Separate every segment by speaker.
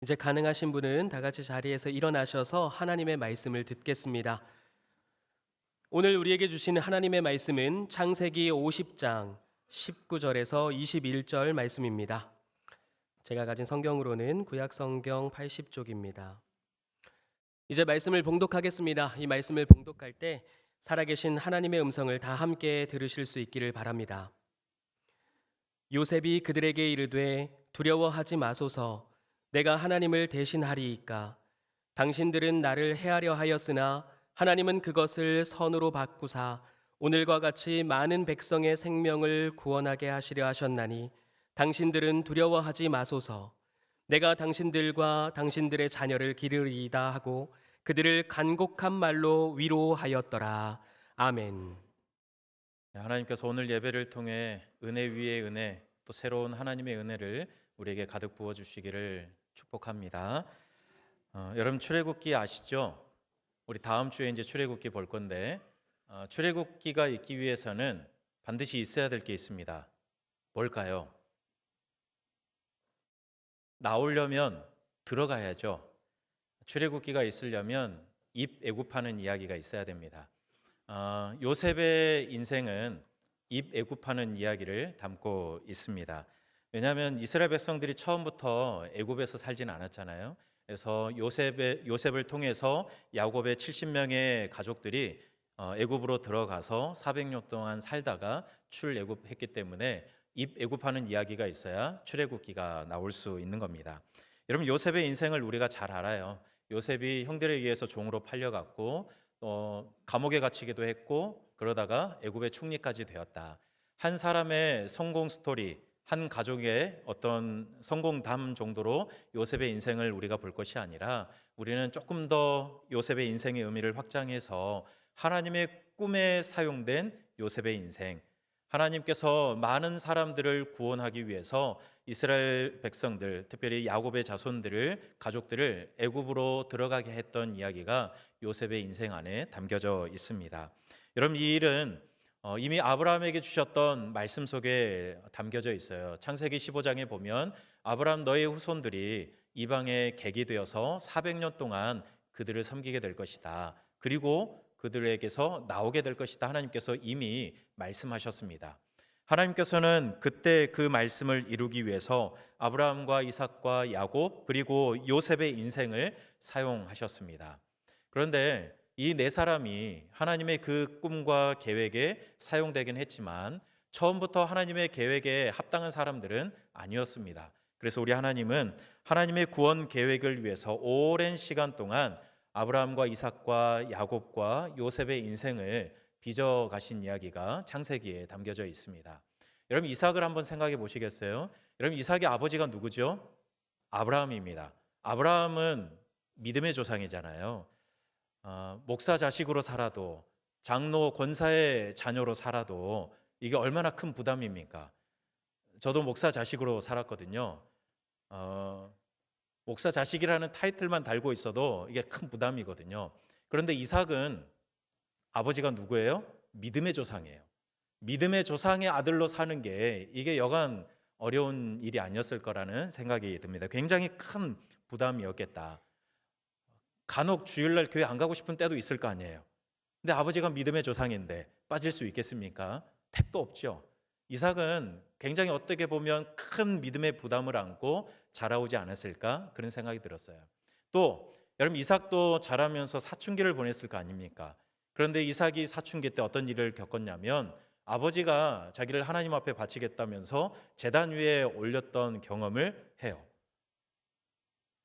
Speaker 1: 이제 가능하신 분은 다 같이 자리에서 일어나셔서 하나님의 말씀을 듣겠습니다. 오늘 우리에게 주시는 하나님의 말씀은 창세기 50장 19절에서 21절 말씀입니다. 제가 가진 성경으로는 구약 성경 80쪽입니다. 이제 말씀을 봉독하겠습니다. 이 말씀을 봉독할 때 살아계신 하나님의 음성을 다 함께 들으실 수 있기를 바랍니다. 요셉이 그들에게 이르되 두려워하지 마소서, 내가 하나님을 대신하리이까. 당신들은 나를 해하려 하였으나 하나님은 그것을 선으로 바꾸사 오늘과 같이 많은 백성의 생명을 구원하게 하시려 하셨나니 당신들은 두려워하지 마소서. 내가 당신들과 당신들의 자녀를 기르리이다 하고 그들을 간곡한 말로 위로하였더라. 아멘.
Speaker 2: 하나님께서 오늘 예배를 통해 은혜 위에 은혜, 또 새로운 하나님의 은혜를 우리에게 가득 부어 주시기를 축복합니다. 여러분 출애굽기 아시죠? 우리 다음 주에 이제 출애굽기 볼 건데 출애굽기가 있기 위해서는 반드시 있어야 될 게 있습니다. 뭘까요? 나오려면 들어가야죠. 출애굽기가 있으려면 입애굽하는 이야기가 있어야 됩니다. 요셉의 인생은 입애굽하는 이야기를 담고 있습니다. 왜냐하면 이스라엘 백성들이 처음부터 애굽에서 살진 않았잖아요. 그래서 요셉을 통해서 야곱의 70명의 가족들이 애굽으로 들어가서 400년 동안 살다가 출애굽했기 때문에 입애굽하는 이야기가 있어야 출애굽기가 나올 수 있는 겁니다. 여러분 요셉의 인생을 우리가 잘 알아요. 요셉이 형들에 의해서 종으로 팔려갔고 감옥에 갇히기도 했고 그러다가 애굽의 총리까지 되었다. 한 사람의 성공 스토리, 한 가족의 어떤 성공담 정도로 요셉의 인생을 우리가 볼 것이 아니라 우리는 조금 더 요셉의 인생의 의미를 확장해서 하나님의 꿈에 사용된 요셉의 인생, 하나님께서 많은 사람들을 구원하기 위해서 이스라엘 백성들, 특별히 야곱의 자손들을 가족들을 애굽으로 들어가게 했던 이야기가 요셉의 인생 안에 담겨져 있습니다. 여러분 이 일은 이미 아브라함에게 주셨던 말씀 속에 담겨져 있어요. 창세기 15장에 보면 아브라함 너의 후손들이 이방의 객이 되어서 400년 동안 그들을 섬기게 될 것이다. 그리고 그들에게서 나오게 될 것이다. 하나님께서 이미 말씀하셨습니다. 하나님께서는 그때 그 말씀을 이루기 위해서 아브라함과 이삭과 야곱 그리고 요셉의 인생을 사용하셨습니다. 그런데 이 네 사람이 하나님의 그 꿈과 계획에 사용되긴 했지만 처음부터 하나님의 계획에 합당한 사람들은 아니었습니다. 그래서 우리 하나님은 하나님의 구원 계획을 위해서 오랜 시간 동안 아브라함과 이삭과 야곱과 요셉의 인생을 빚어 가신 이야기가 창세기에 담겨져 있습니다. 여러분 이삭을 한번 생각해 보시겠어요? 여러분 이삭의 아버지가 누구죠? 아브라함입니다. 아브라함은 믿음의 조상이잖아요. 목사 자식으로 살아도 장로 권사의 자녀로 살아도 이게 얼마나 큰 부담입니까? 저도 목사 자식으로 살았거든요. 목사 자식이라는 타이틀만 달고 있어도 이게 큰 부담이거든요. 그런데 이삭은 아버지가 누구예요? 믿음의 조상이에요. 믿음의 조상의 아들로 사는 게 이게 여간 어려운 일이 아니었을 거라는 생각이 듭니다. 굉장히 큰 부담이었겠다. 간혹 주일날 교회 안 가고 싶은 때도 있을 거 아니에요. 근데 아버지가 믿음의 조상인데 빠질 수 있겠습니까? 택도 없죠. 이삭은 굉장히 어떻게 보면 큰 믿음의 부담을 안고 자라오지 않았을까 그런 생각이 들었어요. 또 여러분 이삭도 자라면서 사춘기를 보냈을 거 아닙니까? 그런데 이삭이 사춘기 때 어떤 일을 겪었냐면 아버지가 자기를 하나님 앞에 바치겠다면서 제단 위에 올렸던 경험을 해요.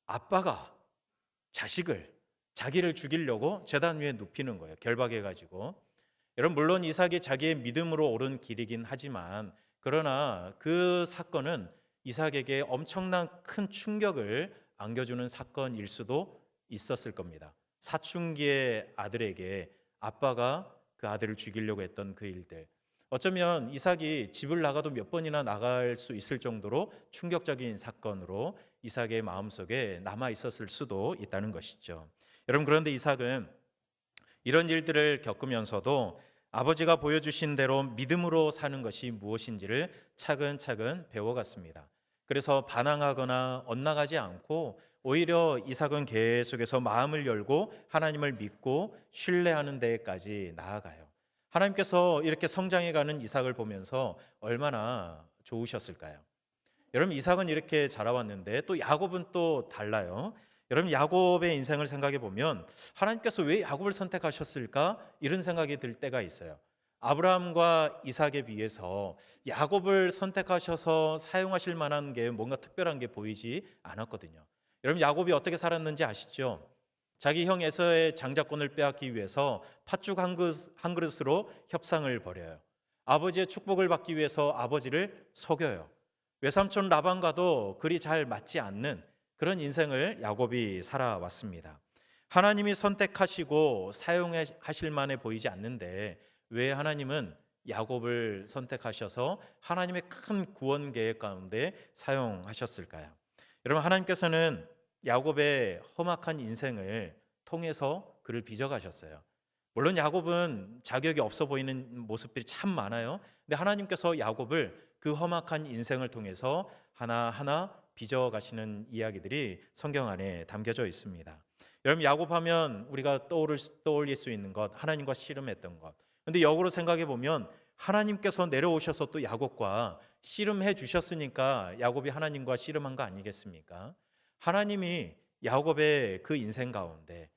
Speaker 2: 아빠가 자기를 죽이려고 제단 위에 눕히는 거예요. 결박해가지고. 여러분 물론 이삭이 자기의 믿음으로 옳은 길이긴 하지만 그러나 그 사건은 이삭에게 엄청난 큰 충격을 안겨주는 사건일 수도 있었을 겁니다. 사춘기의 아들에게 아빠가 그 아들을 죽이려고 했던 그 일들. 어쩌면 이삭이 집을 나가도 몇 번이나 나갈 수 있을 정도로 충격적인 사건으로 이삭의 마음속에 남아 있었을 수도 있다는 것이죠. 여러분 그런데 이삭은 이런 일들을 겪으면서도 아버지가 보여주신 대로 믿음으로 사는 것이 무엇인지를 차근차근 배워갔습니다. 그래서 반항하거나 엇나가지 않고 오히려 이삭은 계속해서 마음을 열고 하나님을 믿고 신뢰하는 데까지 나아가요. 하나님께서 이렇게 성장해가는 이삭을 보면서 얼마나 좋으셨을까요? 여러분, 이삭은 이렇게 자라왔는데 또 야곱은 또 달라요. 여러분, 야곱의 인생을 생각해 보면 하나님께서 왜 야곱을 선택하셨을까? 이런 생각이 들 때가 있어요. 아브라함과 이삭에 비해서 야곱을 선택하셔서 사용하실 만한 게 뭔가 특별한 게 보이지 않았거든요. 여러분, 야곱이 어떻게 살았는지 아시죠? 자기 형 에서의 장자권을 빼앗기 위해서 팥죽 한 그릇으로 협상을 벌여요. 아버지의 축복을 받기 위해서 아버지를 속여요. 외삼촌 라반과도 그리 잘 맞지 않는 그런 인생을 야곱이 살아왔습니다. 하나님이 선택하시고 사용하실 만해 보이지 않는데 왜 하나님은 야곱을 선택하셔서 하나님의 큰 구원 계획 가운데 사용하셨을까요? 여러분, 하나님께서는 야곱의 험악한 인생을 통해서 그를 빚어가셨어요. 물론 야곱은 자격이 없어 보이는 모습들이 참 많아요. 근데 하나님께서 야곱을 그 험악한 인생을 통해서 하나하나 빚어가시는 이야기들이 성경 안에 담겨져 있습니다. 여러분, 야곱하면 우리가 떠올릴 수 있는 것, 하나님과 씨름했던 것. 근데 역으로 생각해 보면 하나님께서 내려오셔서 또 야곱과 씨름해 주셨으니까 야곱이 하나님과 씨름한 거 아니겠습니까? 하나님이 야곱의 그 인생 가운데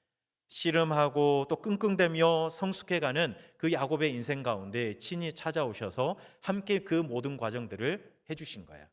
Speaker 2: 씨름하고 또 끙끙대며 성숙해가는 그 야곱의 인생 가운데 친히 찾아오셔서 함께 그 모든 과정들을 해주신 거야.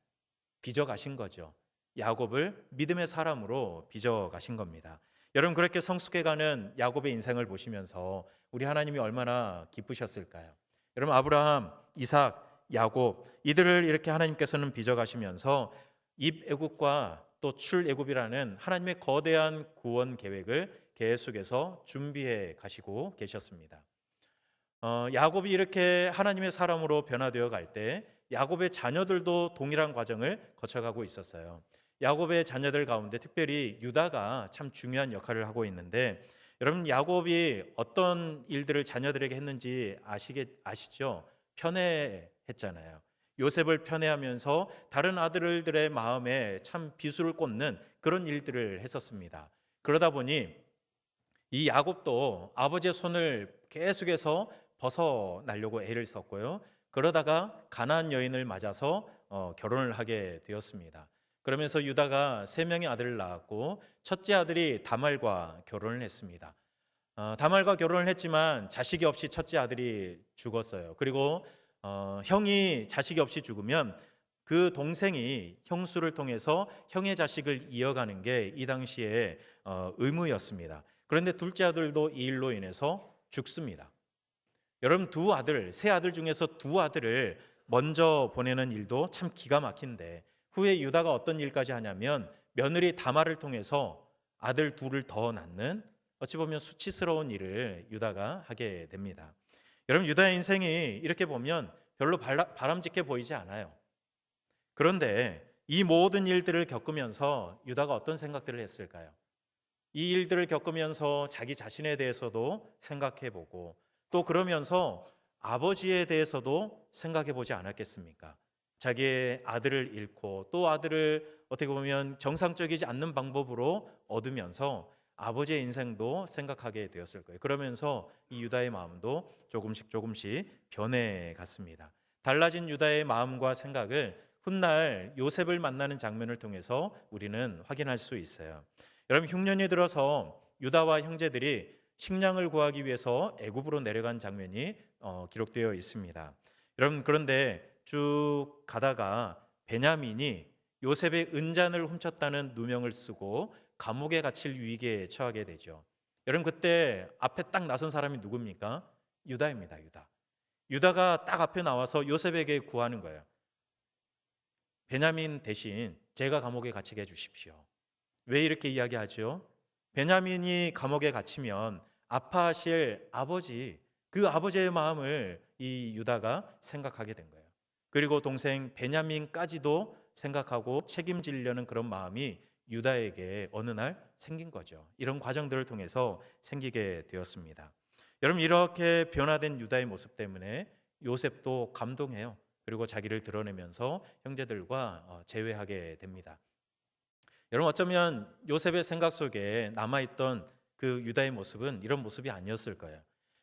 Speaker 2: 빚어가신 거죠. 야곱을 믿음의 사람으로 빚어가신 겁니다. 여러분, 그렇게 성숙해가는 야곱의 인생을 보시면서 우리 하나님이 얼마나 기쁘셨을까요? 여러분, 아브라함, 이삭, 야곱 이들을 이렇게 하나님께서는 빚어가시면서 입애굽과 또 출애굽이라는 하나님의 거대한 구원 계획을 계속해서 준비해 가시고 계셨습니다. 야곱이 이렇게 하나님의 사람으로 변화되어 갈 때 야곱의 자녀들도 동일한 과정을 거쳐가고 있었어요. 야곱의 자녀들 가운데 특별히 유다가 참 중요한 역할을 하고 있는데 여러분, 야곱이 어떤 일들을 자녀들에게 했는지 아시죠? 편애했잖아요. 요셉을 편애하면서 다른 아들들의 마음에 참 비수를 꽂는 그런 일들을 했었습니다. 그러다 보니 이 야곱도 아버지의 손을 계속해서 벗어나려고 애를 썼고요. 그러다가 가나안 여인을 맞아서 결혼을 하게 되었습니다. 그러면서 유다가 세 명의 아들을 낳았고 첫째 아들이 다말과 결혼을 했습니다. 다말과 결혼을 했지만 자식이 없이 첫째 아들이 죽었어요. 그리고 형이 자식이 없이 죽으면 그 동생이 형수를 통해서 형의 자식을 이어가는 게 이 당시에 의무였습니다. 그런데 둘째 아들도 이 일로 인해서 죽습니다. 여러분, 세 아들 중에서 두 아들을 먼저 보내는 일도 참 기가 막힌데 후에 유다가 어떤 일까지 하냐면 며느리 다말을 통해서 아들 둘을 더 낳는 어찌 보면 수치스러운 일을 유다가 하게 됩니다. 여러분, 유다의 인생이 이렇게 보면 별로 바람직해 보이지 않아요. 그런데 이 모든 일들을 겪으면서 유다가 어떤 생각들을 했을까요? 이 일들을 겪으면서 자기 자신에 대해서도 생각해 보고 또 그러면서 아버지에 대해서도 생각해 보지 않았겠습니까? 자기의 아들을 잃고 또 아들을 어떻게 보면 정상적이지 않는 방법으로 얻으면서 아버지의 인생도 생각하게 되었을 거예요. 그러면서 이 유다의 마음도 조금씩 변해 갔습니다. 달라진 유다의 마음과 생각을 훗날 요셉을 만나는 장면을 통해서 우리는 확인할 수 있어요. 여러분, 흉년이 들어서 유다와 형제들이 식량을 구하기 위해서 애굽으로 내려간 장면이 기록되어 있습니다. 여러분, 그런데 쭉 가다가 베냐민이 요셉의 은잔을 훔쳤다는 누명을 쓰고 감옥에 갇힐 위기에 처하게 되죠. 여러분, 그때 앞에 딱 나선 사람이 누굽니까? 유다입니다. 유다가 딱 앞에 나와서 요셉에게 구하는 거예요. 베냐민 대신 제가 감옥에 갇히게 해주십시오. 왜 이렇게 이야기하죠? 베냐민이 감옥에 갇히면 아파하실 아버지, 그 아버지의 마음을 이 유다가 생각하게 된 거예요. 그리고 동생 베냐민까지도 생각하고 책임지려는 그런 마음이 유다에게 어느 날 생긴 거죠. 이런 과정들을 통해서 생기게 되었습니다. 여러분, 이렇게 변화된 유다의 모습 때문에 요셉도 감동해요. 그리고 자기를 드러내면서 형제들과 재회하게 됩니다. 여러분 어쩌면 요셉의 생각 속에 남아있던 그 유다의 모습은 이런 모습이 아니었을 거예요.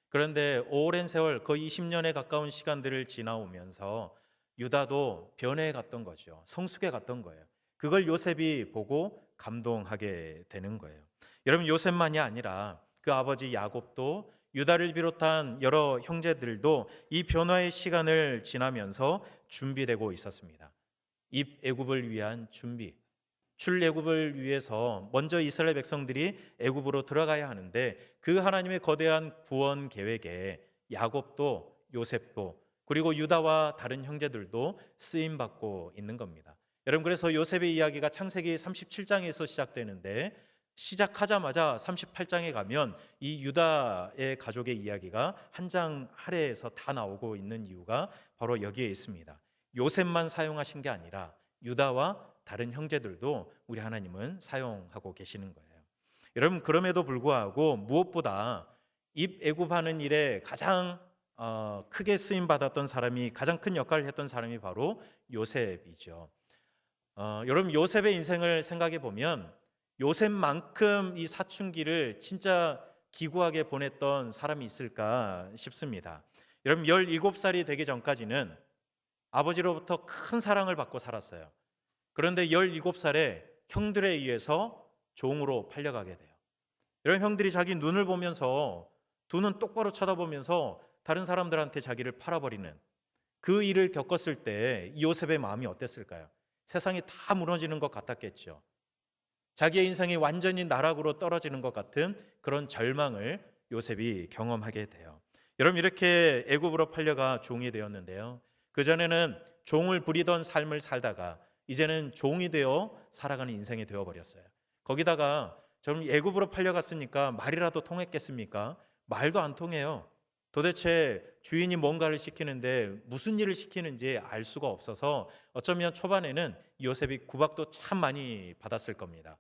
Speaker 2: 그런데 오랜 세월 거의 20년에 가까운 시간들을 지나오면서 유다도 변해 갔던 거죠. 성숙해 갔던 거예요. 그걸 요셉이 보고 감동하게 되는 거예요. 여러분 요셉만이 아니라 그 아버지 야곱도 유다를 비롯한 여러 형제들도 이 변화의 시간을 지나면서 준비되고 있었습니다. 입애굽을 위한 준비. 출애굽을 위해서 먼저 이스라엘 백성들이 애굽으로 들어가야 하는데 그 하나님의 거대한 구원 계획에 야곱도 요셉도 그리고 유다와 다른 형제들도 쓰임 받고 있는 겁니다. 여러분 그래서 요셉의 이야기가 창세기 37장에서 시작되는데 시작하자마자 38장에 가면 이 유다의 가족의 이야기가 한 장 아래에서 다 나오고 있는 이유가 바로 여기에 있습니다. 요셉만 사용하신 게 아니라 유다와 다른 형제들도 우리 하나님은 사용하고 계시는 거예요. 여러분 그럼에도 불구하고 무엇보다 입애굽하는 일에 가장 크게 쓰임 받았던 사람이 가장 큰 역할을 했던 사람이 바로 요셉이죠. 여러분 요셉의 인생을 생각해 보면 요셉만큼 이 사춘기를 진짜 기구하게 보냈던 사람이 있을까 싶습니다. 여러분 17살이 되기 전까지는 아버지로부터 큰 사랑을 받고 살았어요. 그런데 17살에 형들에 의해서 종으로 팔려가게 돼요. 여러분 형들이 자기 눈을 보면서 두 눈 똑바로 쳐다보면서 다른 사람들한테 자기를 팔아버리는 그 일을 겪었을 때 요셉의 마음이 어땠을까요? 세상이 다 무너지는 것 같았겠죠. 자기의 인생이 완전히 나락으로 떨어지는 것 같은 그런 절망을 요셉이 경험하게 돼요. 여러분 이렇게 애굽으로 팔려가 종이 되었는데요. 그전에는 종을 부리던 삶을 살다가 이제는 종이 되어 살아가는 인생이 되어버렸어요. 거기다가 저는 애굽으로 팔려갔으니까 말이라도 통했겠습니까? 말도 안 통해요. 도대체 주인이 뭔가를 시키는데 무슨 일을 시키는지 알 수가 없어서 어쩌면 초반에는 요셉이 구박도 참 많이 받았을 겁니다.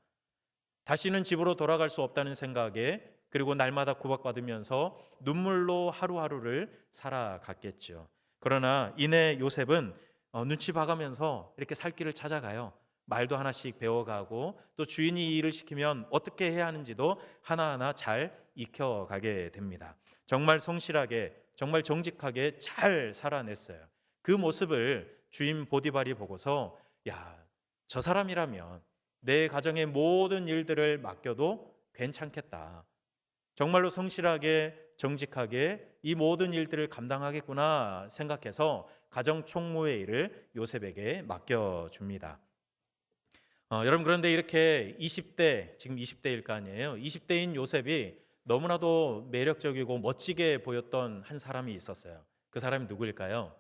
Speaker 2: 다시는 집으로 돌아갈 수 없다는 생각에 그리고 날마다 구박받으면서 눈물로 하루하루를 살아갔겠죠. 그러나 이내 요셉은 눈치 봐가면서 이렇게 살 길을 찾아가요. 말도 하나씩 배워가고 또 주인이 이 일을 시키면 어떻게 해야 하는지도 하나하나 잘 익혀가게 됩니다. 정말 성실하게 정말 정직하게 잘 살아냈어요. 그 모습을 주인 보디발이 보고서 야, 저 사람이라면 내 가정의 모든 일들을 맡겨도 괜찮겠다. 정말로 성실하게 정직하게 이 모든 일들을 감당하겠구나 생각해서 가정 총무의 일을 요셉에게 맡겨줍니다. 여러분 그런데 이렇게 20대 지금 20대일 거 아니에요. 20대인 요셉이 너무나도 매력적이고 멋지게 보였던 한 사람이 있었어요. 그 사람이 누구일까요?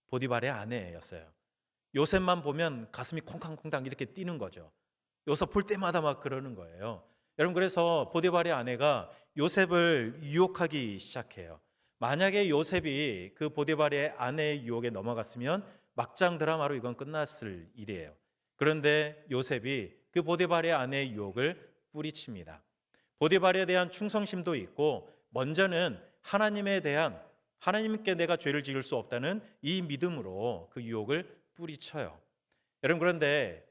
Speaker 2: 보디발의 아내였어요. 요셉만 보면 가슴이 콩당콩당 이렇게 뛰는 거죠. 요셉 볼 때마다 막 그러는 거예요. 여러분 그래서 보디발의 아내가 요셉을 유혹하기 시작해요. 만약에 요셉이 그 보디발의 아내의 유혹에 넘어갔으면 막장 드라마로 이건 끝났을 일이에요. 그런데 요셉이 그 보디발의 아내의 유혹을 뿌리칩니다. 보디발에 대한 충성심도 있고 먼저는 하나님에 대한 하나님께 내가 죄를 지을 수 없다는 이 믿음으로 그 유혹을 뿌리쳐요. 여러분 그런데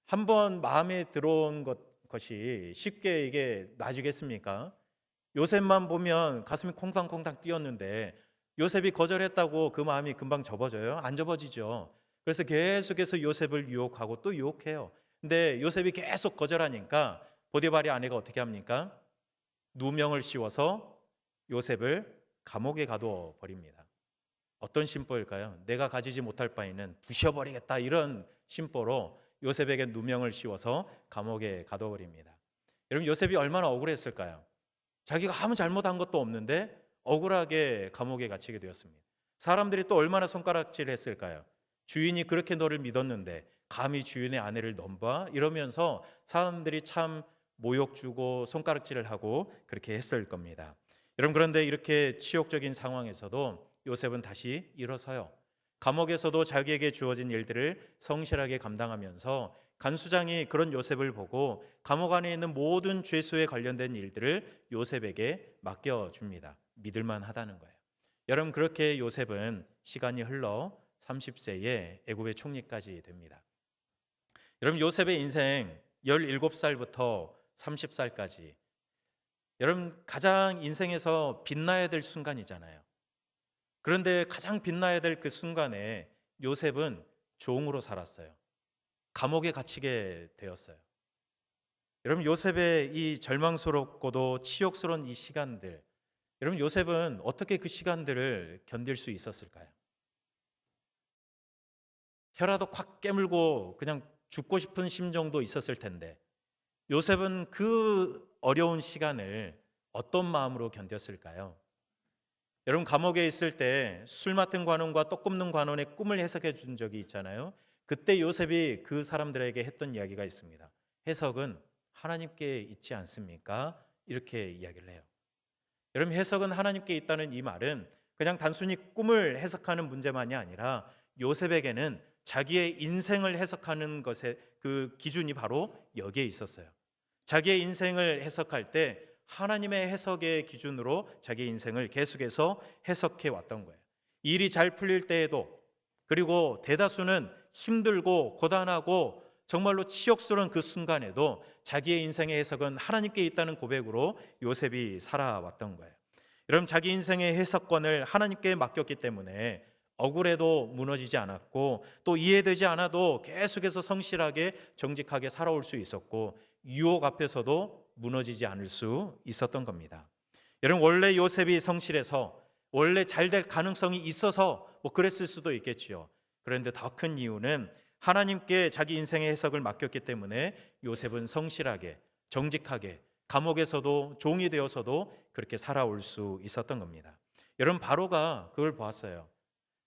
Speaker 2: 한번 마음에 들어온 것이 쉽게 이게 놔지겠습니까? 요셉만 보면 가슴이 콩당콩당 뛰었는데 요셉이 거절했다고 그 마음이 금방 접어져요? 안 접어지죠. 그래서 계속해서 요셉을 유혹하고 또 유혹해요. 근데 요셉이 계속 거절하니까 보디발의 아내가 어떻게 합니까? 누명을 씌워서 요셉을 감옥에 가둬 버립니다. 어떤 심보일까요? 내가 가지지 못할 바에는 부셔버리겠다 이런 심보로 요셉에게 누명을 씌워서 감옥에 가둬버립니다. 여러분 요셉이 얼마나 억울했을까요? 자기가 아무 잘못한 것도 없는데 억울하게 감옥에 갇히게 되었습니다. 사람들이 또 얼마나 손가락질을 했을까요? 주인이 그렇게 너를 믿었는데 감히 주인의 아내를 넘봐? 이러면서 사람들이 참 모욕 주고 손가락질을 하고 그렇게 했을 겁니다. 여러분 그런데 이렇게 치욕적인 상황에서도 요셉은 다시 일어서요. 감옥에서도 자기에게 주어진 일들을 성실하게 감당하면서 간수장이 그런 요셉을 보고 감옥 안에 있는 모든 죄수에 관련된 일들을 요셉에게 맡겨줍니다. 믿을만 하다는 거예요. 여러분 그렇게 요셉은 시간이 흘러 30세에 애굽의 총리까지 됩니다. 여러분 요셉의 인생 17살부터 30살까지 여러분 가장 인생에서 빛나야 될 순간이잖아요. 그런데 가장 빛나야 될 그 순간에 요셉은 종으로 살았어요. 감옥에 갇히게 되었어요. 여러분 요셉의 이 절망스럽고도 치욕스러운 이 시간들, 여러분 요셉은 어떻게 그 시간들을 견딜 수 있었을까요? 혀라도 콱 깨물고 그냥 죽고 싶은 심정도 있었을 텐데 요셉은 그 어려운 시간을 어떤 마음으로 견뎠을까요? 여러분 감옥에 있을 때 술 맡은 관원과 떡 굽는 관원의 꿈을 해석해 준 적이 있잖아요. 그때 요셉이 그 사람들에게 했던 이야기가 있습니다. 해석은 하나님께 있지 않습니까? 이렇게 이야기를 해요. 여러분 해석은 하나님께 있다는 이 말은 그냥 단순히 꿈을 해석하는 문제만이 아니라 요셉에게는 자기의 인생을 해석하는 것의 그 기준이 바로 여기에 있었어요. 자기의 인생을 해석할 때 하나님의 해석의 기준으로 자기 인생을 계속해서 해석해 왔던 거예요. 일이 잘 풀릴 때에도, 그리고 대다수는 힘들고 고단하고 정말로 치욕스러운 그 순간에도 자기의 인생의 해석은 하나님께 있다는 고백으로 요셉이 살아왔던 거예요. 여러분 자기 인생의 해석권을 하나님께 맡겼기 때문에 억울해도 무너지지 않았고 또 이해되지 않아도 계속해서 성실하게 정직하게 살아올 수 있었고 유혹 앞에서도 무너지지 않을 수 있었던 겁니다. 여러분 원래 요셉이 성실해서 원래 잘 될 가능성이 있어서 뭐 그랬을 수도 있겠지요. 그런데 더 큰 이유는 하나님께 자기 인생의 해석을 맡겼기 때문에 요셉은 성실하게 정직하게 감옥에서도 종이 되어서도 그렇게 살아올 수 있었던 겁니다. 여러분 바로가 그걸 보았어요.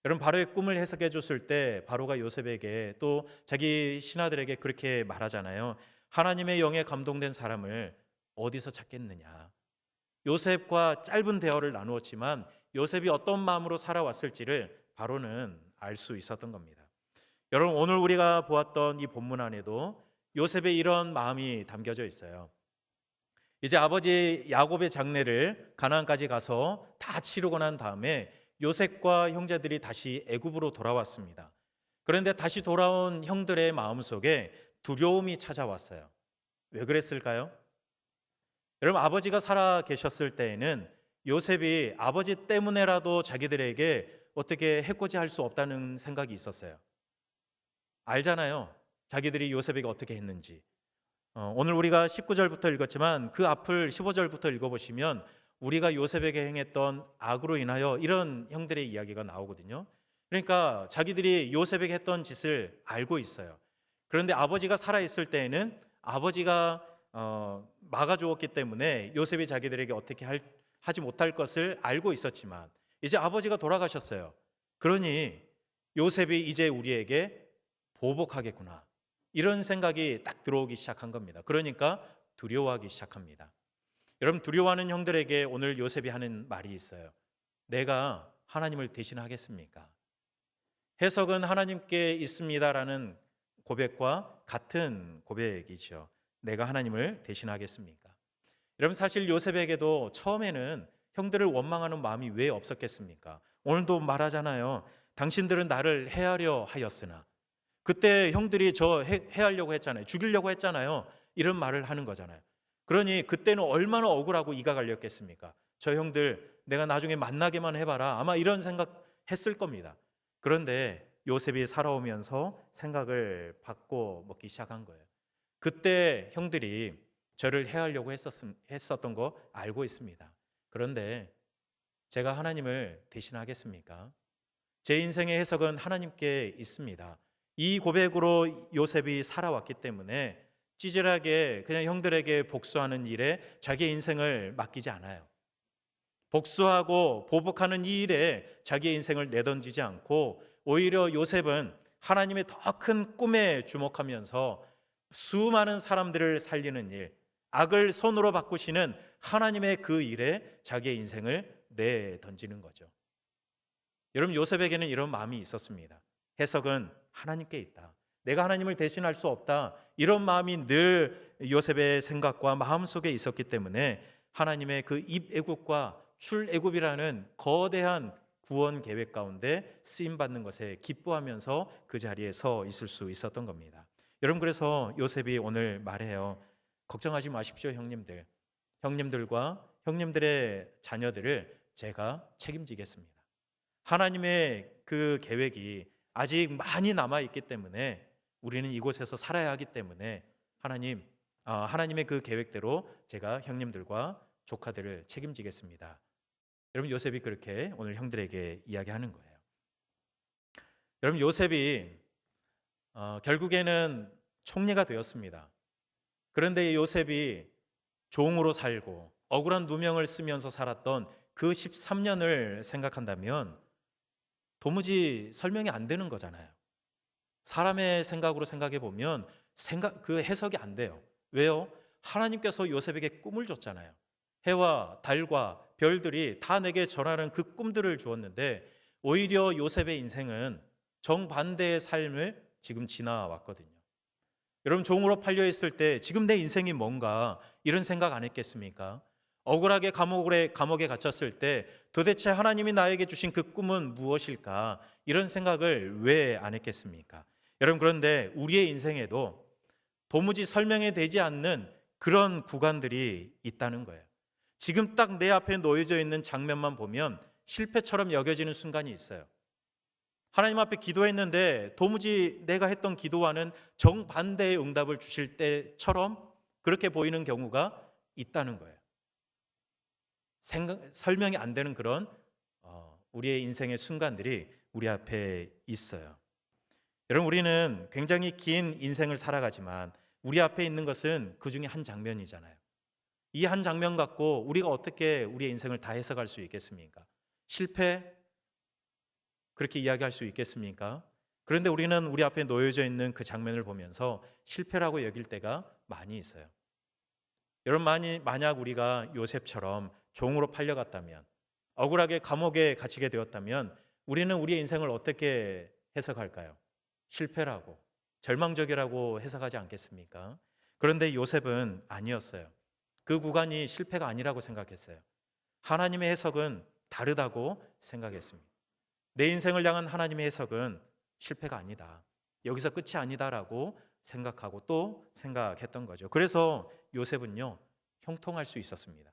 Speaker 2: 여러분 바로의 꿈을 해석해 줬을 때 바로가 요셉에게 또 자기 신하들에게 그렇게 말하잖아요. 하나님의 영에 감동된 사람을 어디서 찾겠느냐. 요셉과 짧은 대화를 나누었지만 요셉이 어떤 마음으로 살아왔을지를 바로는 알 수 있었던 겁니다. 여러분 오늘 우리가 보았던 이 본문 안에도 요셉의 이런 마음이 담겨져 있어요. 이제 아버지 야곱의 장례를 가나안까지 가서 다 치르고 난 다음에 요셉과 형제들이 다시 애굽으로 돌아왔습니다. 그런데 다시 돌아온 형들의 마음속에 두려움이 찾아왔어요. 왜 그랬을까요? 여러분 아버지가 살아 계셨을 때에는 요셉이 아버지 때문에라도 자기들에게 어떻게 해코지 할 수 없다는 생각이 있었어요. 알잖아요. 자기들이 요셉에게 어떻게 했는지. 오늘 우리가 19절부터 읽었지만 그 앞을 15절부터 읽어보시면 우리가 요셉에게 행했던 악으로 인하여 이런 형들의 이야기가 나오거든요. 그러니까 자기들이 요셉에게 했던 짓을 알고 있어요. 그런데 아버지가 살아있을 때에는 아버지가 막아주었기 때문에 요셉이 자기들에게 어떻게 하지 못할 것을 알고 있었지만 이제 아버지가 돌아가셨어요. 그러니 요셉이 이제 우리에게 보복하겠구나. 이런 생각이 딱 들어오기 시작한 겁니다. 그러니까 두려워하기 시작합니다. 여러분 두려워하는 형들에게 오늘 요셉이 하는 말이 있어요. 내가 하나님을 대신하겠습니까? 해석은 하나님께 있습니다라는 고백과 같은 고백이죠. 내가 하나님을 대신하겠습니까? 여러분 사실 요셉에게도 처음에는 형들을 원망하는 마음이 왜 없었겠습니까? 오늘도 말하잖아요. 당신들은 나를 해하려 하였으나 그때 형들이 저 해하려고 했잖아요. 죽이려고 했잖아요. 이런 말을 하는 거잖아요. 그러니 그때는 얼마나 억울하고 이가 갈렸겠습니까? 저 형들 내가 나중에 만나게만 해봐라. 아마 이런 생각했을 겁니다. 그런데 요셉이 살아오면서 생각을 바꿔 먹기 시작한 거예요. 그때 형들이 저를 해하려고 했었던 거 알고 있습니다. 그런데 제가 하나님을 대신하겠습니까? 제 인생의 해석은 하나님께 있습니다. 이 고백으로 요셉이 살아왔기 때문에 찌질하게 그냥 형들에게 복수하는 일에 자기의 인생을 맡기지 않아요. 복수하고 보복하는 이 일에 자기의 인생을 내던지지 않고 오히려 요셉은 하나님의 더 큰 꿈에 주목하면서 수많은 사람들을 살리는 일, 악을 선으로 바꾸시는 하나님의 그 일에 자기의 인생을 내던지는 거죠. 여러분 요셉에게는 이런 마음이 있었습니다. 해석은 하나님께 있다. 내가 하나님을 대신할 수 없다. 이런 마음이 늘 요셉의 생각과 마음속에 있었기 때문에 하나님의 그 입애굽과 출애굽이라는 거대한 구원 계획 가운데 쓰임 받는 것에 기뻐하면서 그 자리에 서 있을 수 있었던 겁니다. 여러분, 그래서 요셉이 오늘 말해요. 걱정하지 마십시오, 형님들. 형님들과 형님들의 자녀들을 제가 책임지겠습니다. 하나님의 그 계획이 아직 많이 남아 있기 때문에 우리는 이곳에서 살아야 하기 때문에 하나님의 그 계획대로 제가 형님들과 조카들을 책임지겠습니다. 여러분, 요셉이 그렇게 오늘 형들에게 이야기하는 거예요. 여러분, 요셉이 결국에는 총리가 되었습니다. 그런데 요셉이 종으로 살고 억울한 누명을 쓰면서 살았던 그 13년을 생각한다면 도무지 설명이 안 되는 거잖아요. 사람의 생각으로 생각해 보면 그 해석이 안 돼요. 왜요? 하나님께서 요셉에게 꿈을 줬잖아요. 해와 달과 별들이 다 내게 전하는 그 꿈들을 주었는데 오히려 요셉의 인생은 정반대의 삶을 지금 지나왔거든요. 여러분, 종으로 팔려 있을 때 지금 내 인생이 뭔가 이런 생각 안 했겠습니까? 억울하게 감옥에 갇혔을 때 도대체 하나님이 나에게 주신 그 꿈은 무엇일까? 이런 생각을 왜 안 했겠습니까? 여러분, 그런데 우리의 인생에도 도무지 설명이 되지 않는 그런 구간들이 있다는 거예요. 지금 딱 내 앞에 놓여져 있는 장면만 보면 실패처럼 여겨지는 순간이 있어요. 하나님 앞에 기도했는데 도무지 내가 했던 기도와는 정반대의 응답을 주실 때처럼 그렇게 보이는 경우가 있다는 거예요. 설명이 안 되는 그런 우리의 인생의 순간들이 우리 앞에 있어요. 여러분, 우리는 굉장히 긴 인생을 살아가지만 우리 앞에 있는 것은 그 중에 한 장면이잖아요. 이 한 장면 갖고 우리가 어떻게 우리의 인생을 다 해석할 수 있겠습니까? 실패? 그렇게 이야기할 수 있겠습니까? 그런데 우리는 우리 앞에 놓여져 있는 그 장면을 보면서 실패라고 여길 때가 많이 있어요. 여러분, 만약 우리가 요셉처럼 종으로 팔려갔다면, 억울하게 감옥에 갇히게 되었다면 우리는 우리의 인생을 어떻게 해석할까요? 실패라고, 절망적이라고 해석하지 않겠습니까? 그런데 요셉은 아니었어요. 그 구간이 실패가 아니라고 생각했어요. 하나님의 해석은 다르다고 생각했습니다. 내 인생을 향한 하나님의 해석은 실패가 아니다, 여기서 끝이 아니다라고 생각하고 또 생각했던 거죠. 그래서 요셉은요, 형통할 수 있었습니다.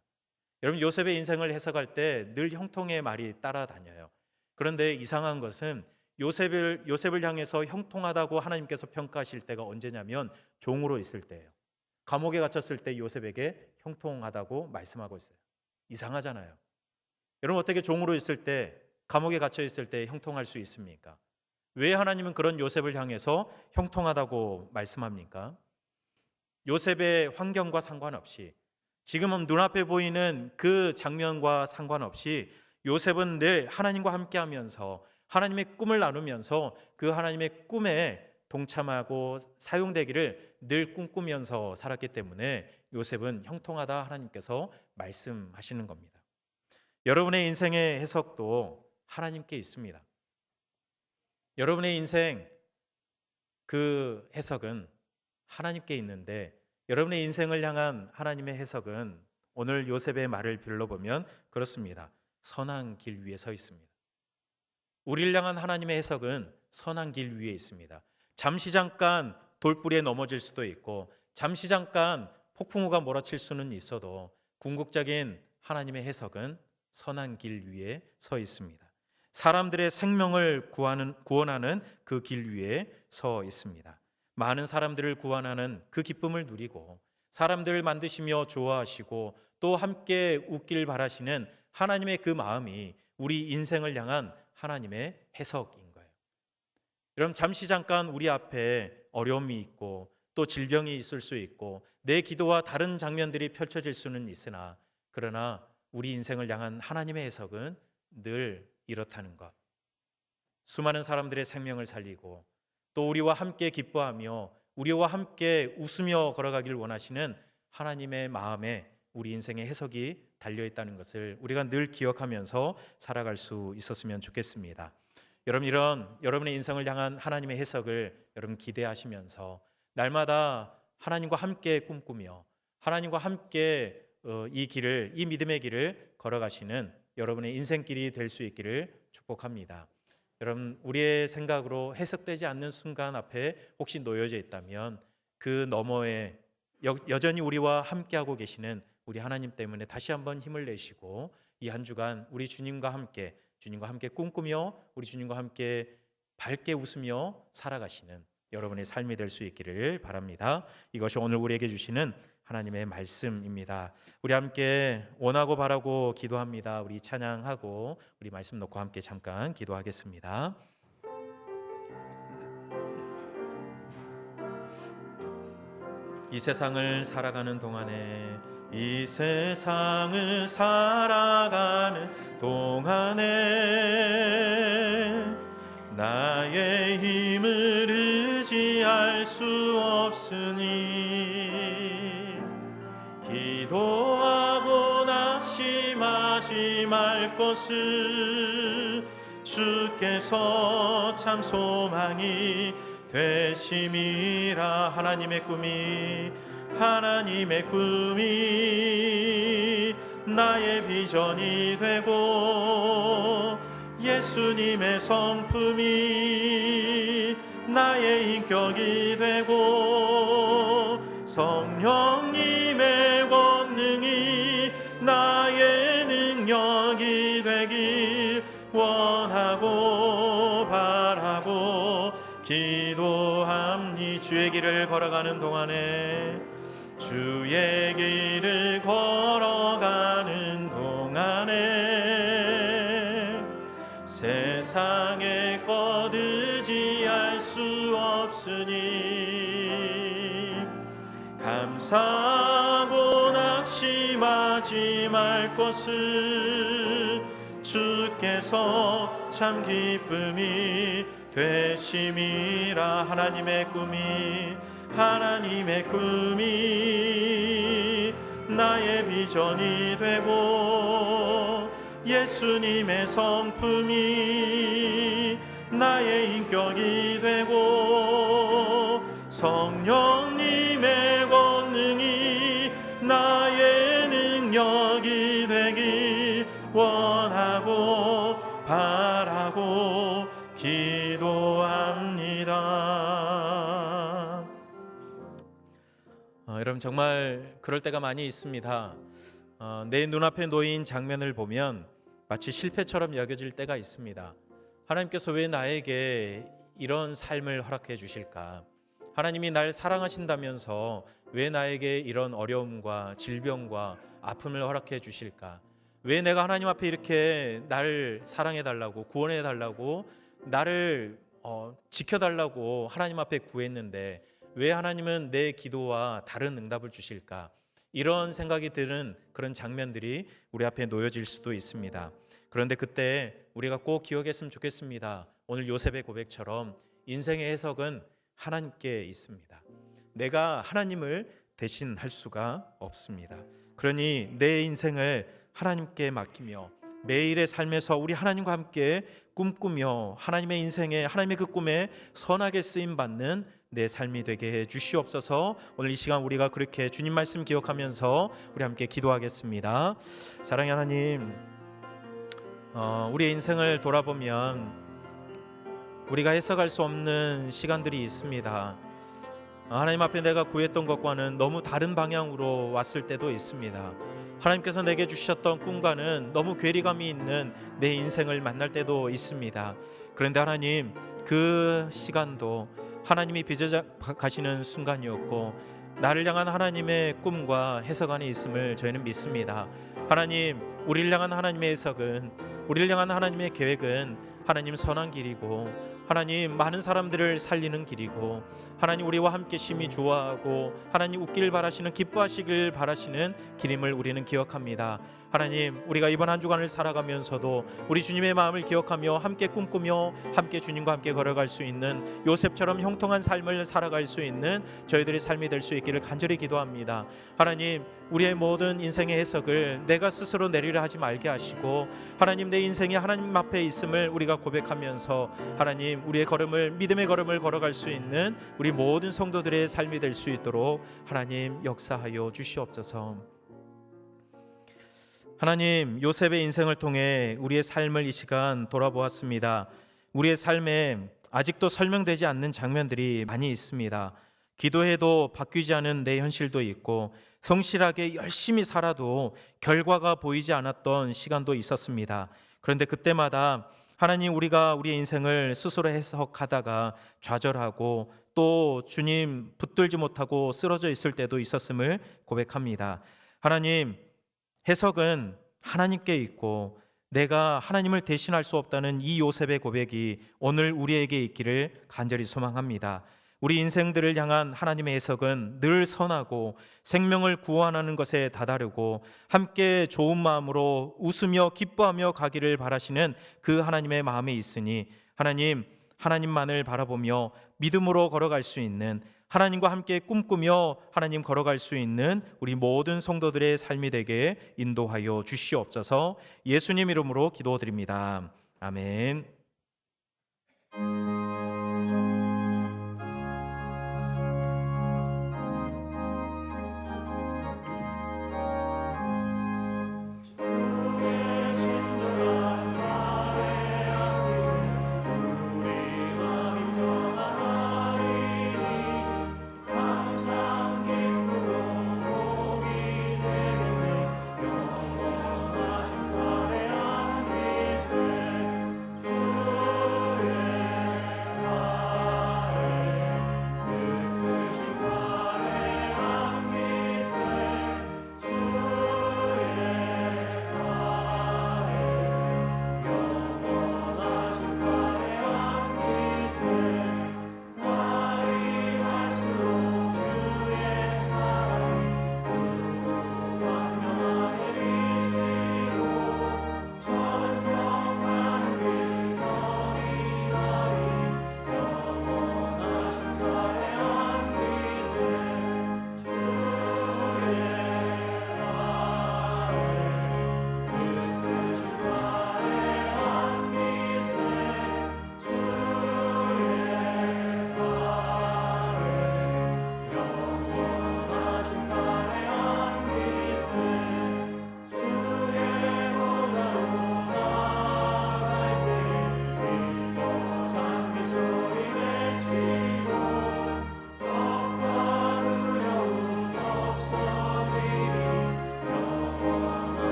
Speaker 2: 여러분, 요셉의 인생을 해석할 때 늘 형통의 말이 따라다녀요. 그런데 이상한 것은 요셉을 향해서 형통하다고 하나님께서 평가하실 때가 언제냐면 종으로 있을 때예요. 감옥에 갇혔을 때 요셉에게 형통하다고 말씀하고 있어요. 이상하잖아요. 여러분, 어떻게 종으로 있을 때, 감옥에 갇혀 있을 때 형통할 수 있습니까? 왜 하나님은 그런 요셉을 향해서 형통하다고 말씀합니까? 요셉의 환경과 상관없이, 지금은 눈앞에 보이는 그 장면과 상관없이 요셉은 늘 하나님과 함께하면서 하나님의 꿈을 나누면서 그 하나님의 꿈에 동참하고 사용되기를 늘 꿈꾸면서 살았기 때문에 요셉은 형통하다 하나님께서 말씀하시는 겁니다. 여러분의 인생의 해석도 하나님께 있습니다. 여러분의 인생 그 해석은 하나님께 있는데 여러분의 인생을 향한 하나님의 해석은 오늘 요셉의 말을 빌려보면 그렇습니다. 선한 길 위에 서 있습니다. 우리를 향한 하나님의 해석은 선한 길 위에 있습니다. 잠시 잠깐 돌부리에 넘어질 수도 있고 잠시 잠깐 폭풍우가 몰아칠 수는 있어도 궁극적인 하나님의 해석은 선한 길 위에 서 있습니다. 사람들의 생명을 구원하는 그 길 위에 서 있습니다. 많은 사람들을 구원하는 그 기쁨을 누리고 사람들을 만드시며 좋아하시고 또 함께 웃길 바라시는 하나님의 그 마음이 우리 인생을 향한 하나님의 해석인 거예요. 여러분, 잠시 잠깐 우리 앞에 어려움이 있고 또 질병이 있을 수 있고 내 기도와 다른 장면들이 펼쳐질 수는 있으나 그러나 우리 인생을 향한 하나님의 해석은 늘 이렇다는 것. 수많은 사람들의 생명을 살리고 또 우리와 함께 기뻐하며 우리와 함께 웃으며 걸어가길 원하시는 하나님의 마음에 우리 인생의 해석이 달려있다는 것을 우리가 늘 기억하면서 살아갈 수 있었으면 좋겠습니다. 여러분, 이런 여러분의 인생을 향한 하나님의 해석을 여러분 기대하시면서 날마다 하나님과 함께 꿈꾸며 하나님과 함께 이 믿음의 길을 걸어가시는 여러분의 인생길이 될 수 있기를 축복합니다. 여러분, 우리의 생각으로 해석되지 않는 순간 앞에 혹시 놓여져 있다면 그 너머에 여전히 우리와 함께하고 계시는 우리 하나님 때문에 다시 한번 힘을 내시고 이 한 주간 우리 주님과 함께 꿈꾸며 우리 주님과 함께 밝게 웃으며 살아가시는 여러분의 삶이 될 수 있기를 바랍니다. 이것이 오늘 우리에게 주시는 하나님의 말씀입니다. 우리 함께 원하고 바라고 기도합니다. 우리 찬양하고 우리 말씀 놓고 함께 잠깐 기도하겠습니다. 이 세상을 살아가는 동안에 나의 힘을 의지할 수 없으니 기도하고 낙심하지 말 것을 주께서 참 소망이 되심이라. 하나님의 꿈이 나의 비전이 되고 예수님의 성품이 나의 인격이 되고 성령님의 권능이 나의 능력이 되길 원하고 바라고 기도합니. 주의 길을 걸어가는 동안에 세상의 것 의지할 수 없으니 감사하고 낙심하지 말 것을 주께서 참 기쁨이 되심이라. 하나님의 꿈이 나의 비전이 되고 예수님의 성품이 나의 인격이 되고 성령님의 권능이 나의 능력이 되길 원하고 바라고 기도합니다. 여러분, 정말 그럴 때가 많이 있습니다. 내 눈앞에 놓인 장면을 보면 마치 실패처럼 여겨질 때가 있습니다. 하나님께서 왜 나에게 이런 삶을 허락해 주실까? 하나님이 날 사랑하신다면서 왜 나에게 이런 어려움과 질병과 아픔을 허락해 주실까? 왜 내가 하나님 앞에 이렇게 나를 사랑해 달라고, 구원해 달라고, 나를 지켜달라고 하나님 앞에 구했는데 왜 하나님은 내 기도와 다른 응답을 주실까? 이런 생각이 드는 그런 장면들이 우리 앞에 놓여질 수도 있습니다. 그런데 그때 우리가 꼭 기억했으면 좋겠습니다. 오늘 요셉의 고백처럼 인생의 해석은 하나님께 있습니다. 내가 하나님을 대신할 수가 없습니다. 그러니 내 인생을 하나님께 맡기며 매일의 삶에서 우리 하나님과 함께 꿈꾸며 하나님의 인생에, 하나님의 그 꿈에 선하게 쓰임 받는 내 삶이 되게 해 주시옵소서. 오늘 이 시간 우리가 그렇게 주님 말씀 기억하면서 우리 함께 기도하겠습니다. 사랑의 하나님, 우리의 인생을 돌아보면 우리가 해석할 수 없는 시간들이 있습니다. 하나님 앞에 내가 구했던 것과는 너무 다른 방향으로 왔을 때도 있습니다. 하나님께서 내게 주셨던 꿈과는 너무 괴리감이 있는 내 인생을 만날 때도 있습니다. 그런데 하나님, 그 시간도 하나님이 빚어 가시는 순간이었고 나를 향한 하나님의 꿈과 해석 안에 있음을 저희는 믿습니다. 하나님, 우리를 향한 하나님의 해석은, 우리를 향한 하나님의 계획은 하나님 선한 길이고 하나님 많은 사람들을 살리는 길이고 하나님 우리와 함께 심히 좋아하고 하나님 웃기를 바라시는, 기뻐하시길 바라시는 길임을 우리는 기억합니다. 하나님, 우리가 이번 한 주간을 살아가면서도 우리 주님의 마음을 기억하며 함께 꿈꾸며 함께 주님과 함께 걸어갈 수 있는 요셉처럼 형통한 삶을 살아갈 수 있는 저희들의 삶이 될 수 있기를 간절히 기도합니다. 하나님, 우리의 모든 인생의 해석을 내가 스스로 내리려 하지 말게 하시고 하나님, 내 인생이 하나님 앞에 있음을 우리가 고백하면서 하나님, 우리의 걸음을, 믿음의 걸음을 걸어갈 수 있는 우리 모든 성도들의 삶이 될 수 있도록 하나님 역사하여 주시옵소서. 하나님, 요셉의 인생을 통해 우리의 삶을 이 시간 돌아보았습니다. 우리의 삶에 아직도 설명되지 않는 장면들이 많이 있습니다. 기도해도 바뀌지 않은 내 현실도 있고, 성실하게 열심히 살아도 결과가 보이지 않았던 시간도 있었습니다. 그런데 그때마다 하나님, 우리가 우리의 인생을 스스로 해석하다가 좌절하고 또 주님 붙들지 못하고 쓰러져 있을 때도 있었음을 고백합니다. 하나님, 해석은 하나님께 있고 내가 하나님을 대신할 수 없다는 이 요셉의 고백이 오늘 우리에게 있기를 간절히 소망합니다. 우리 인생들을 향한 하나님의 해석은 늘 선하고 생명을 구원하는 것에 다다르고 함께 좋은 마음으로 웃으며 기뻐하며 가기를 바라시는 그 하나님의 마음이 있으니, 하나님만을 바라보며 믿음으로 걸어갈 수 있는, 하나님과 함께 꿈꾸며 하나님 걸어갈 수 있는 우리 모든 성도들의 삶이 되게 인도하여 주시옵소서. 예수님 이름으로 기도드립니다. 아멘.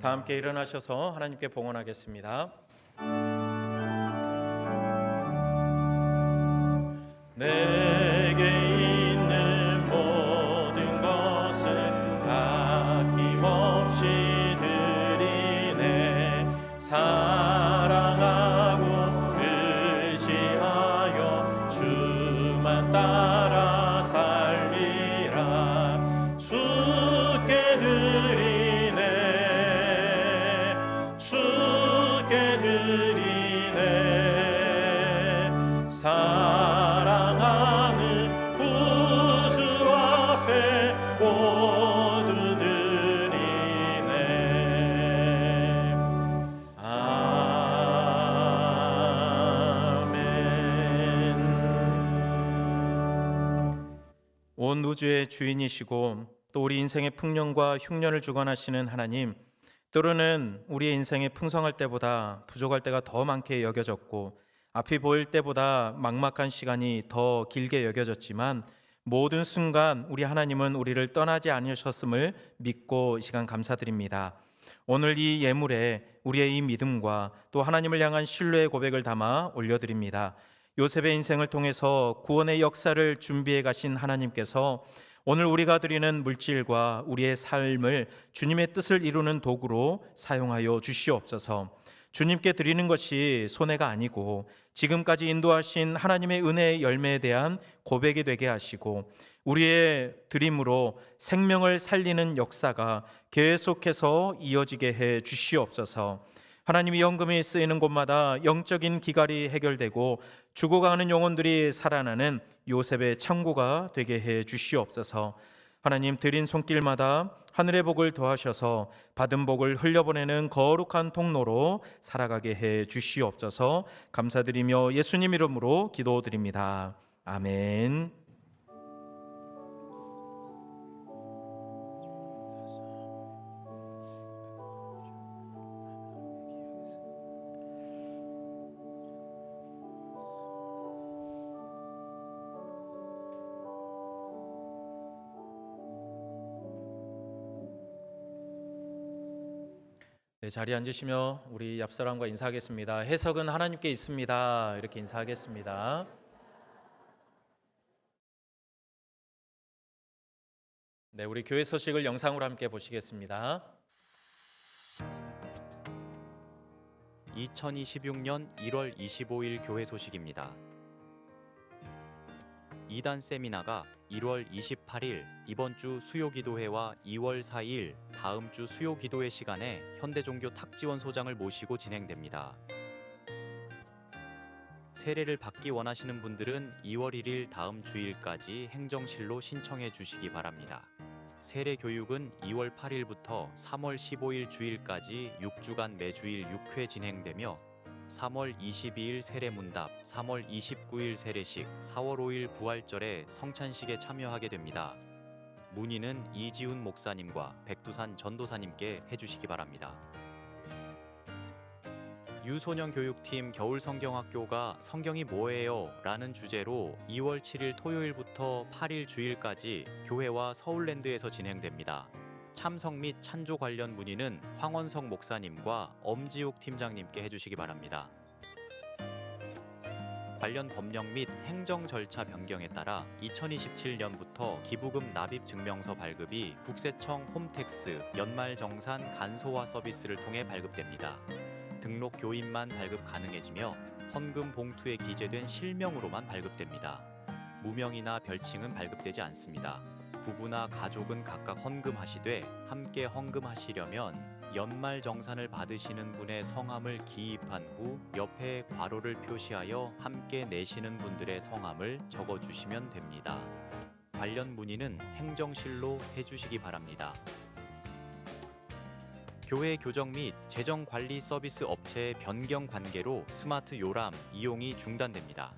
Speaker 2: 다 함께 일어나셔서 하나님께 봉헌하겠습니다. 내게 있는 모든 것을 아낌없이 드리네. 사랑하고 의지하여 주만 따라 살리라. 주께 드리네, 주께 드리네. 사랑하는 구주 앞에 모두 드리네. 아멘. 온 우주의 주인이시고 또 우리 인생의 풍년과 흉년을 주관하시는 하나님, 때로는 우리의 인생이 풍성할 때보다 부족할 때가 더 많게 여겨졌고 앞이 보일 때보다 막막한 시간이 더 길게 여겨졌지만, 모든 순간 우리 하나님은 우리를 떠나지 않으셨음을 믿고 이 시간 감사드립니다. 오늘 이 예물에 우리의 이 믿음과 또 하나님을 향한 신뢰의 고백을 담아 올려드립니다. 요셉의 인생을 통해서 구원의 역사를 준비해 가신 하나님께서 오늘 우리가 드리는 물질과 우리의 삶을 주님의 뜻을 이루는 도구로 사용하여 주시옵소서. 주님께 드리는 것이 손해가 아니고 지금까지 인도하신 하나님의 은혜의 열매에 대한 고백이 되게 하시고, 우리의 드림으로 생명을 살리는 역사가 계속해서 이어지게 해 주시옵소서. 하나님이 연금이 쓰이는 곳마다 영적인 기갈이 해결되고 죽어가는 영혼들이 살아나는 요셉의 창고가 되게 해 주시옵소서. 하나님, 드린 손길마다 하늘의 복을 더하셔서 받은 복을 흘려보내는 거룩한 통로로 살아가게 해 주시옵소서. 감사드리며 예수님 이름으로 기도드립니다. 아멘. 네, 자리에 앉으시며 우리 옆사람과 인사하겠습니다. 해석은 하나님께 있습니다. 이렇게 인사하겠습니다. 네, 우리 교회 소식을 영상으로 함께 보시겠습니다.
Speaker 3: 2026년 1월 25일 교회 소식입니다. 2단 세미나가 1월 28일 이번 주 수요기도회와 2월 4일 다음 주 수요기도회 시간에 현대종교 탁지원 소장을 모시고 진행됩니다. 세례를 받기 원하시는 분들은 2월 1일 다음 주일까지 행정실로 신청해 주시기 바랍니다. 세례 교육은 2월 8일부터 3월 15일 주일까지 6주간 매주일 6회 진행되며 3월 22일 세례문답, 3월 29일 세례식, 4월 5일 부활절에 성찬식에 참여하게 됩니다. 문의는 이지훈 목사님과 백두산 전도사님께 해주시기 바랍니다. 유소년 교육팀 겨울성경학교가 성경이 뭐예요? 라는 주제로 2월 7일 토요일부터 8일 주일까지 교회와 서울랜드에서 진행됩니다. 참석 및 찬조 관련 문의는 황원석 목사님과 엄지욱 팀장님께 해주시기 바랍니다. 관련 법령 및 행정 절차 변경에 따라 2027년부터 기부금 납입 증명서 발급이 국세청 홈택스 연말정산 간소화 서비스를 통해 발급됩니다. 등록 교인만 발급 가능해지며 헌금 봉투에 기재된 실명으로만 발급됩니다. 무명이나 별칭은 발급되지 않습니다. 부부나 가족은 각각 헌금하시되 함께 헌금하시려면 연말정산을 받으시는 분의 성함을 기입한 후 옆에 괄호를 표시하여 함께 내시는 분들의 성함을 적어주시면 됩니다. 관련 문의는 행정실로 해주시기 바랍니다. 교회 교정 및 재정관리 서비스 업체의 변경 관계로 스마트 요람 이용이 중단됩니다.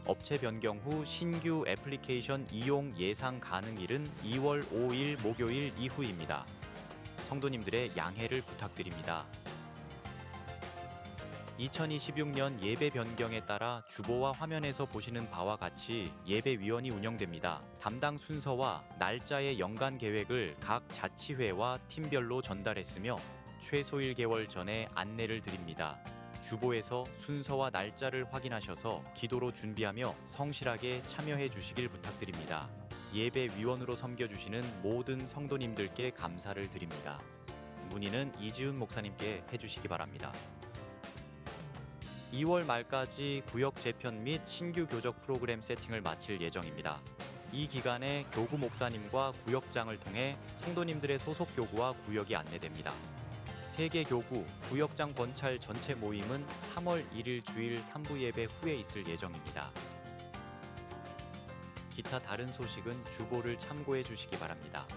Speaker 3: 업체 변경 후 신규 애플리케이션 이용 예상 가능일은 2월 5일 목요일 이후입니다. 성도님들의 양해를 부탁드립니다. 2026년 예배 변경에 따라 주보와 화면에서 보시는 바와 같이 예배위원이 운영됩니다. 담당 순서와 날짜의 연간 계획을 각 자치회와 팀별로 전달했으며 최소 1개월 전에 안내를 드립니다. 주보에서 순서와 날짜를 확인하셔서 기도로 준비하며 성실하게 참여해 주시길 부탁드립니다. 예배위원으로 섬겨주시는 모든 성도님들께 감사를 드립니다. 문의는 이지훈 목사님께 해주시기 바랍니다. 2월 말까지 구역 재편 및 신규 교적 프로그램 세팅을 마칠 예정입니다. 이 기간에 교구 목사님과 구역장을 통해 성도님들의 소속 교구와 구역이 안내됩니다. 세계 교구, 구역장 번찰 전체 모임은 3월 1일 주일 3부 예배 후에 있을 예정입니다. 기타 다른 소식은 주보를 참고해 주시기 바랍니다.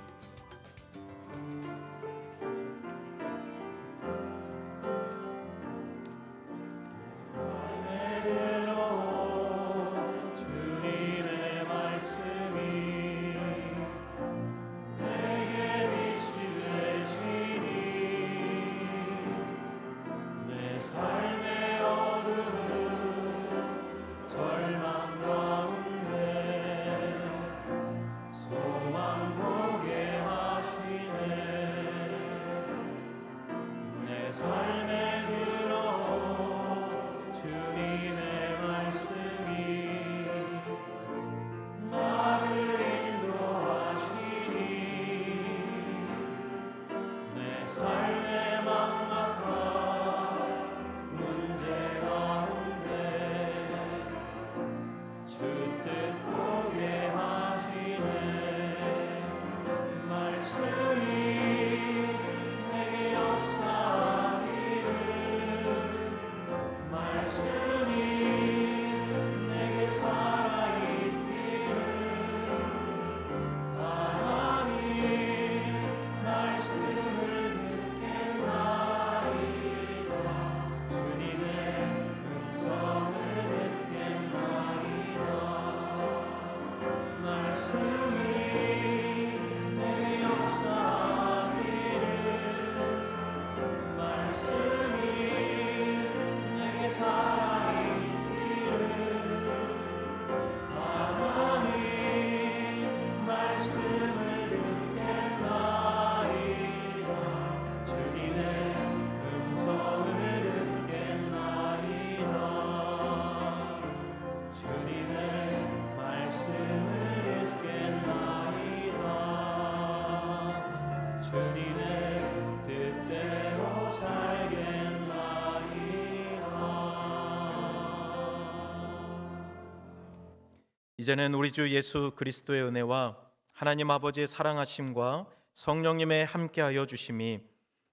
Speaker 2: 이제는 우리 주 예수 그리스도의 은혜와 하나님 아버지의 사랑하심과 성령님의 함께하여 주심이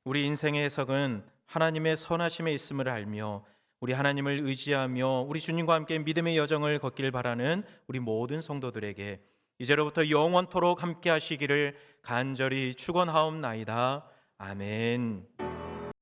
Speaker 2: 우리 인생의 해석은 하나님의 선하심에 있음을 알며 우리 하나님을 의지하며 우리 주님과 함께 믿음의 여정을 걷길 바라는 우리 모든 성도들에게 이제로부터 영원토록 함께 하시기를 간절히 축원하옵나이다. 아멘.